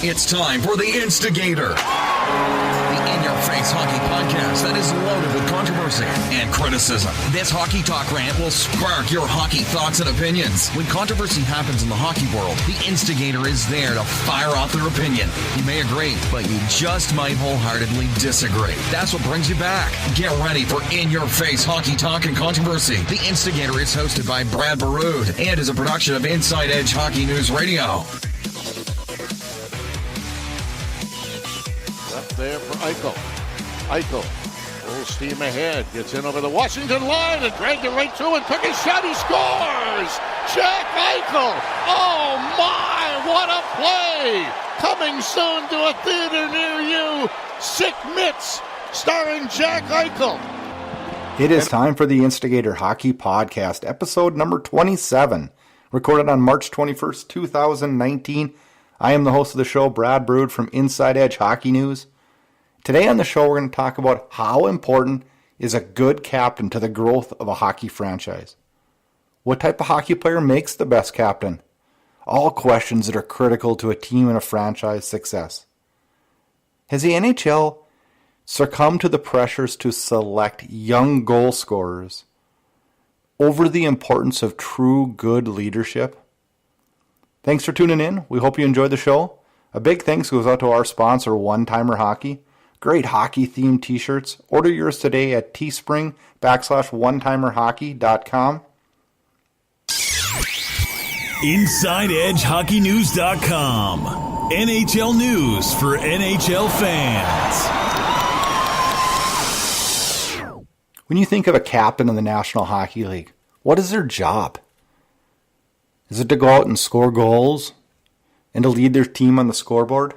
It's time for the Instigator, the in-your-face hockey podcast that is loaded with controversy and criticism. This hockey talk rant will spark your hockey thoughts and opinions. When controversy happens in the hockey world, the Instigator is there to fire off their opinion. You may agree, but you just might wholeheartedly disagree. That's what brings you back. Get ready for in-your-face hockey talk and controversy. The Instigator is hosted by Burud and is a production of Inside Edge Hockey News Radio. There for Eichel. Eichel, full steam ahead, gets in over the Washington line and dragged it right through and took a shot. He scores! Jack Eichel! Oh my, what a play! Coming soon to a theater near you. Sick Mitts, starring Jack Eichel. It is time for the Instigator Hockey Podcast, episode number 27, recorded on March 21st, 2019. I am the host of the show, Brad Burud from Inside Edge Hockey News. Today on the show, we're going to talk about how important is a good captain to the growth of a hockey franchise. What type of hockey player makes the best captain? All questions that are critical to a team and a franchise success. Has the NHL succumbed to the pressures to select young goal scorers over the importance of true good leadership? Thanks for tuning in. We hope you enjoyed the show. A big thanks goes out to our sponsor, One Timer Hockey. Great hockey-themed t-shirts. Order yours today at teespring.com/onetimerhockey.com. InsideEdgeHockeyNews.com. NHL news for NHL fans. When you think of a captain in the National Hockey League, what is their job? Is it to go out and score goals and to lead their team on the scoreboard?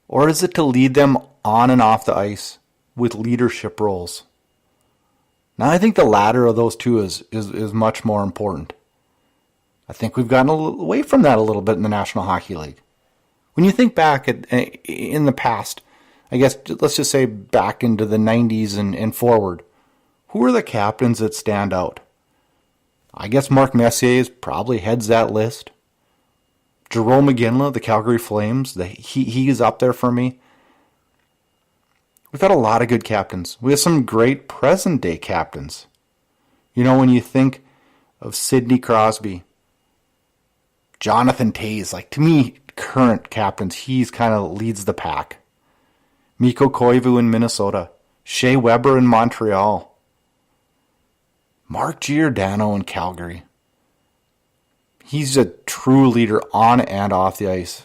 Or is it to lead them on and off the ice with leadership roles? Now, I think the latter of those two is much more important. I think we've gotten away from that a little bit in the National Hockey League. When you think back in the past, I guess let's just say back into the 90s and forward, who are the captains that stand out? I guess Mark Messier probably heads that list. Jerome McGinley, the Calgary Flames, he's up there for me. We've had a lot of good captains. We have some great present-day captains. You know, when you think of Sidney Crosby, Jonathan Toews, like to me, current captains, he's kind of leads the pack. Mikko Koivu in Minnesota, Shea Weber in Montreal, Mark Giordano in Calgary. He's a true leader on and off the ice.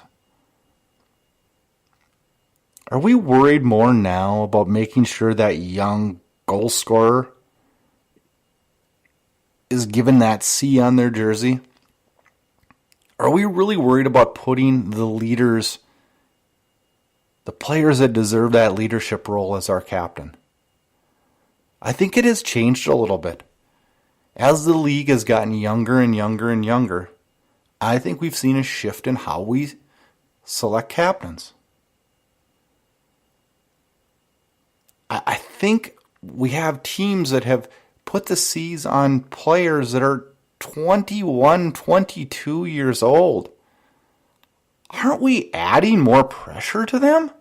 Are we worried more now about making sure that young goal scorer is given that C on their jersey? Are we really worried about putting the leaders, the players that deserve that leadership role as our captain? I think it has changed a little bit. As the league has gotten younger and younger and younger, I think we've seen a shift in how we select captains. I think we have teams that have put the C's on players that are 21, 22 years old. Aren't we adding more pressure to them?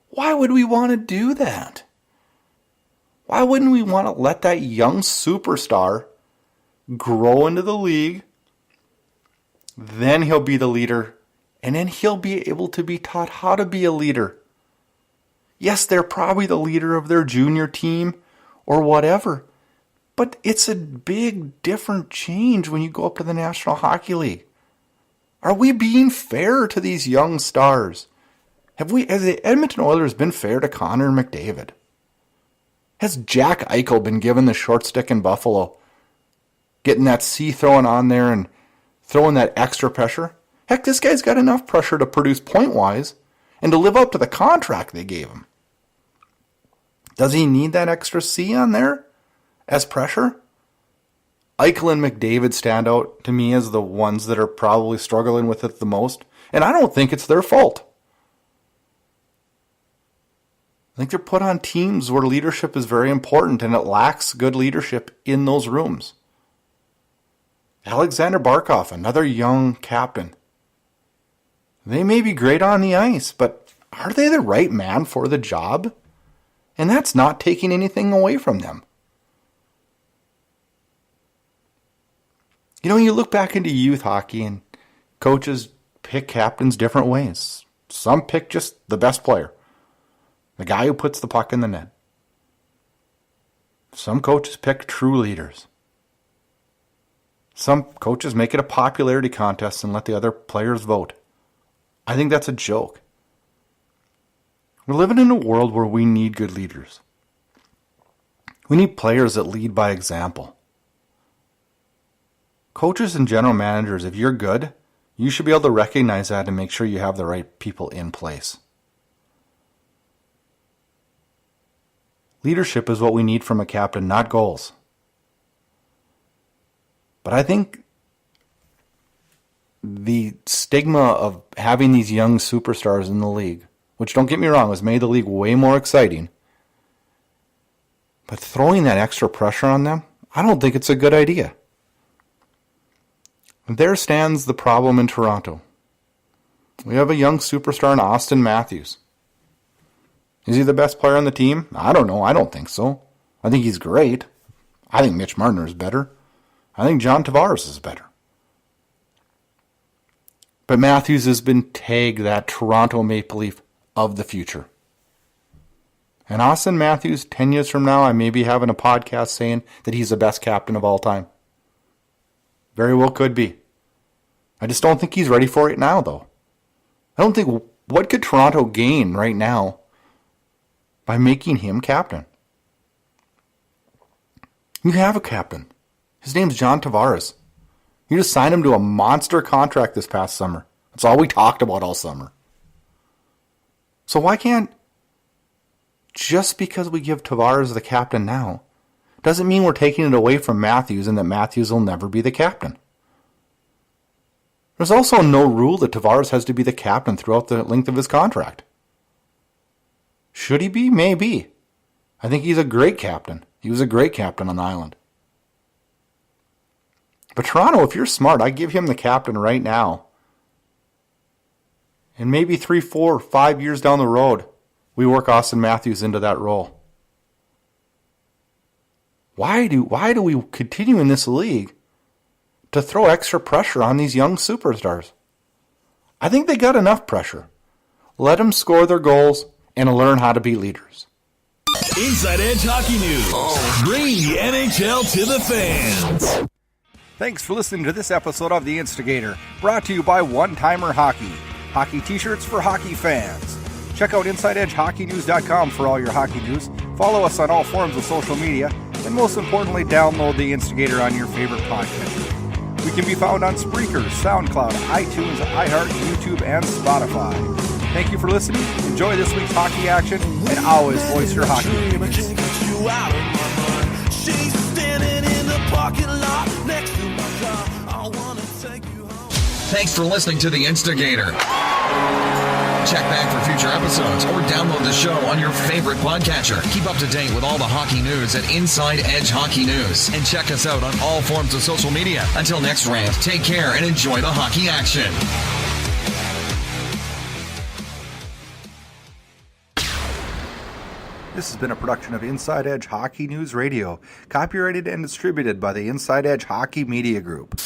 Why would we want to do that? Why wouldn't we want to let that young superstar grow into the league? Then he'll be the leader, and then he'll be able to be taught how to be a leader. Yes, they're probably the leader of their junior team or whatever, but it's a big, different change when you go up to the National Hockey League. Are we being fair to these young stars? Has the Edmonton Oilers been fair to Connor McDavid? Has Jack Eichel been given the short stick in Buffalo, getting that C thrown on there and throwing that extra pressure? Heck, this guy's got enough pressure to produce point-wise and to live up to the contract they gave him. Does he need that extra C on there as pressure? Eichel and McDavid stand out to me as the ones that are probably struggling with it the most, and I don't think it's their fault. I think they're put on teams where leadership is very important, and it lacks good leadership in those rooms. Alexander Barkov, another young captain. They may be great on the ice, but are they the right man for the job? And that's not taking anything away from them. You know, you look back into youth hockey and coaches pick captains different ways. Some pick just the best player, the guy who puts the puck in the net. Some coaches pick true leaders. Some coaches make it a popularity contest and let the other players vote. I think that's a joke. We're living in a world where we need good leaders. We need players that lead by example. Coaches and general managers, if you're good, you should be able to recognize that and make sure you have the right people in place. Leadership is what we need from a captain, not goals. But I think the stigma of having these young superstars in the league, which, don't get me wrong, has made the league way more exciting, but throwing that extra pressure on them, I don't think it's a good idea. There stands the problem in Toronto. We have a young superstar in Austin Matthews. Is he the best player on the team? I don't know. I don't think so. I think he's great. I think Mitch Marner is better. I think John Tavares is better. But Matthews has been tagged that Toronto Maple Leaf of the future. And Austin Matthews, 10 years from now, I may be having a podcast saying that he's the best captain of all time. Very well could be. I just don't think he's ready for it now, though. I don't think, what could Toronto gain right now by making him captain? You have a captain. His name's John Tavares. You just signed him to a monster contract this past summer. That's all we talked about all summer. So why can't, just because we give Tavares the captain now, doesn't mean we're taking it away from Matthews and that Matthews will never be the captain. There's also no rule that Tavares has to be the captain throughout the length of his contract. Should he be? Maybe. I think he's a great captain. He was a great captain on the island. But Toronto, if you're smart, I give him the captain right now. And maybe 3, 4, 5 years down the road, we work Austin Matthews into that role. Why do we continue in this league to throw extra pressure on these young superstars? I think they got enough pressure. Let them score their goals and learn how to be leaders. Inside Edge Hockey News. Bringing the NHL to the fans. Thanks for listening to this episode of The Instigator, brought to you by One Timer Hockey. Hockey t-shirts for hockey fans. Check out InsideEdgeHockeyNews.com for all your hockey news. Follow us on all forms of social media. And most importantly, download The Instigator on your favorite podcatcher. We can be found on Spreaker, SoundCloud, iTunes, iHeart, YouTube, and Spotify. Thank you for listening. Enjoy this week's hockey action, and always voice your hockey opinions. Thanks for listening to The Instigator. Check back for future episodes or download the show on your favorite podcatcher. Keep up to date with all the hockey news at Inside Edge Hockey News. And check us out on all forms of social media. Until next rant, take care and enjoy the hockey action. This has been a production of Inside Edge Hockey News Radio, copyrighted and distributed by the Inside Edge Hockey Media Group.